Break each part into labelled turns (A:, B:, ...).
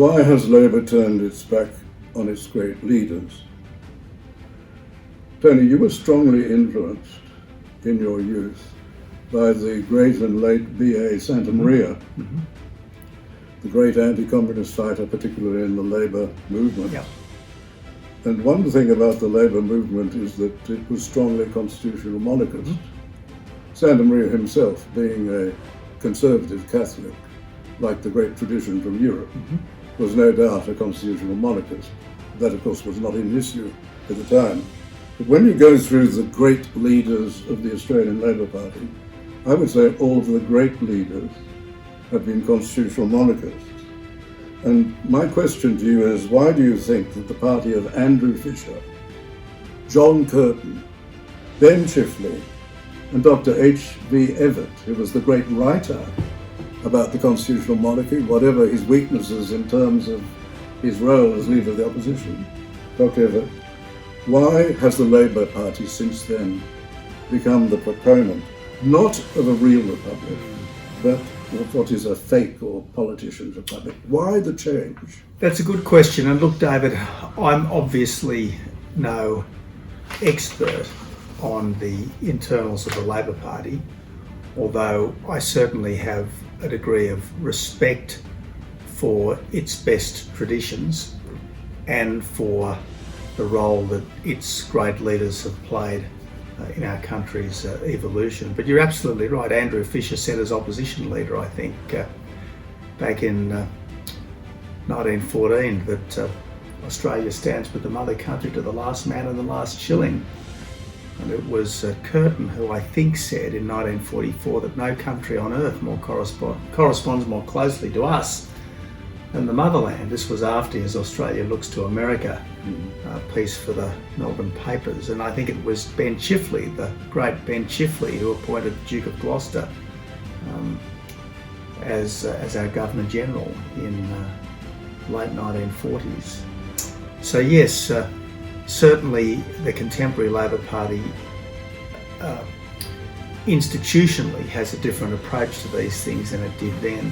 A: Why has Labour turned its back on its great leaders? Tony, you were strongly influenced in your youth by the great and late B.A. Santa Maria, the great anti-communist fighter, particularly in the Labour movement.
B: Yeah.
A: And one thing about the Labour movement is that it was strongly constitutional monarchist. Santa Maria himself, being a conservative Catholic, like the great tradition from Europe, was no doubt a constitutional monarchist. That, of course, was not in issue at the time. But when you go through the great leaders of the Australian Labour Party, I would say all of the great leaders have been constitutional monarchists. And my question to you is, why do you think that the party of Andrew Fisher, John Curtin, Ben Chifley, and Dr. H.V. Evatt, who was the great writer about the constitutional monarchy, whatever his weaknesses in terms of his role as leader of the opposition, Dr. Evatt, why has the Labour Party since then become the proponent, not of a real republic, but of what is a fake or politician's republic? Why the change?
B: That's a good question. And look, David, I'm obviously no expert on the internals of the Labor Party, although I certainly have a degree of respect for its best traditions and for the role that its great leaders have played in our country's evolution. But you're absolutely right. Andrew Fisher said as opposition leader, I think, back in 1914, that Australia stands with the mother country to the last man and the last shilling. And it was Curtin who I think said in 1944 that no country on earth more corresponds more closely to us than the motherland. This was after his Australia Looks to America piece for the Melbourne papers. And I think it was Ben Chifley, the great Ben Chifley, who appointed the Duke of Gloucester as our Governor General in late 1940s. So yes, certainly the contemporary Labor Party institutionally has a different approach to these things than it did then.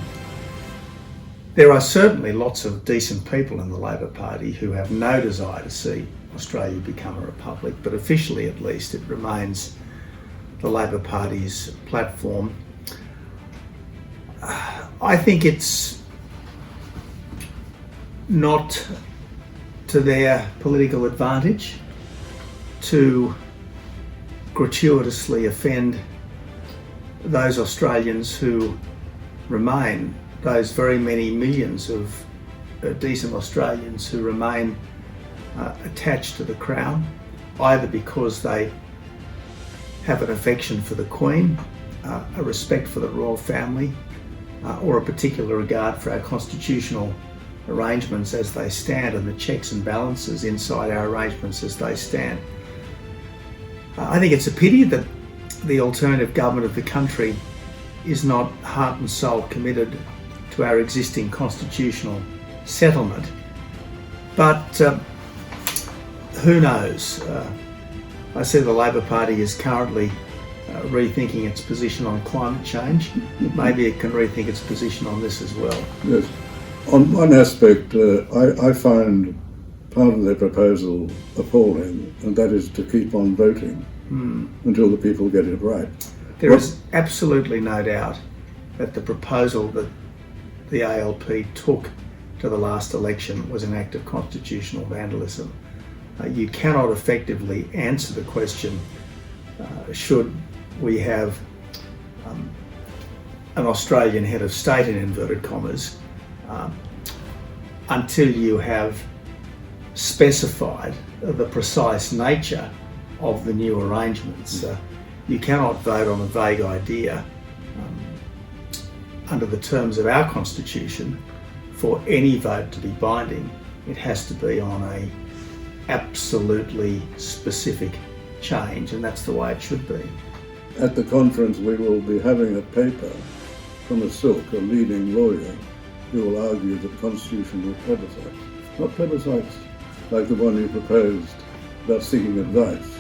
B: There are certainly lots of decent people in the Labor Party who have no desire to see Australia become a republic, but officially at least it remains the Labor Party's platform. I think it's not to their political advantage to gratuitously offend those Australians who remain, those very many millions of decent Australians who remain attached to the Crown, either because they have an affection for the Queen, a respect for the royal family, or a particular regard for our constitutional arrangements as they stand and the checks and balances inside our arrangements as they stand. I think it's a pity that the alternative government of the country is not heart and soul committed to our existing constitutional settlement. But who knows? I see the Labor Party is currently rethinking its position on climate change. Maybe it can rethink its position on this as well.
A: Yes. On one aspect, I find part of their proposal appalling, and that is to keep on voting until the people get it right.
B: There is absolutely no doubt that the proposal that the ALP took to the last election was an act of constitutional vandalism. You cannot effectively answer the question, should we have an Australian head of state in inverted commas, until you have specified the precise nature of the new arrangements. You cannot vote on a vague idea under the terms of our constitution. For any vote to be binding, it has to be on a absolutely specific change, and that's the way it should be.
A: At the conference we will be having a paper from a Silk, a leading lawyer, who will argue that constitutional plebiscites, not plebiscites like the one you proposed about seeking advice,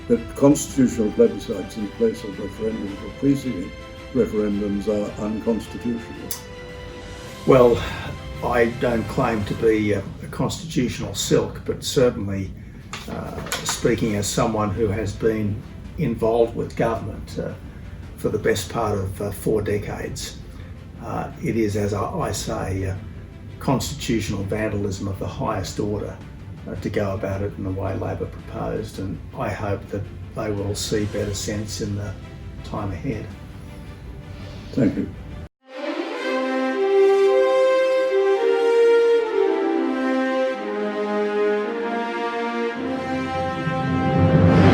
A: but constitutional plebiscites in place of referendums or preceding referendums are unconstitutional.
B: Well, I don't claim to be a constitutional silk, but certainly speaking as someone who has been involved with government for the best part of 4 decades, it is, as I say, constitutional vandalism of the highest order to go about it in the way Labor proposed, and I hope that they will see better sense in the time ahead.
A: Thank you.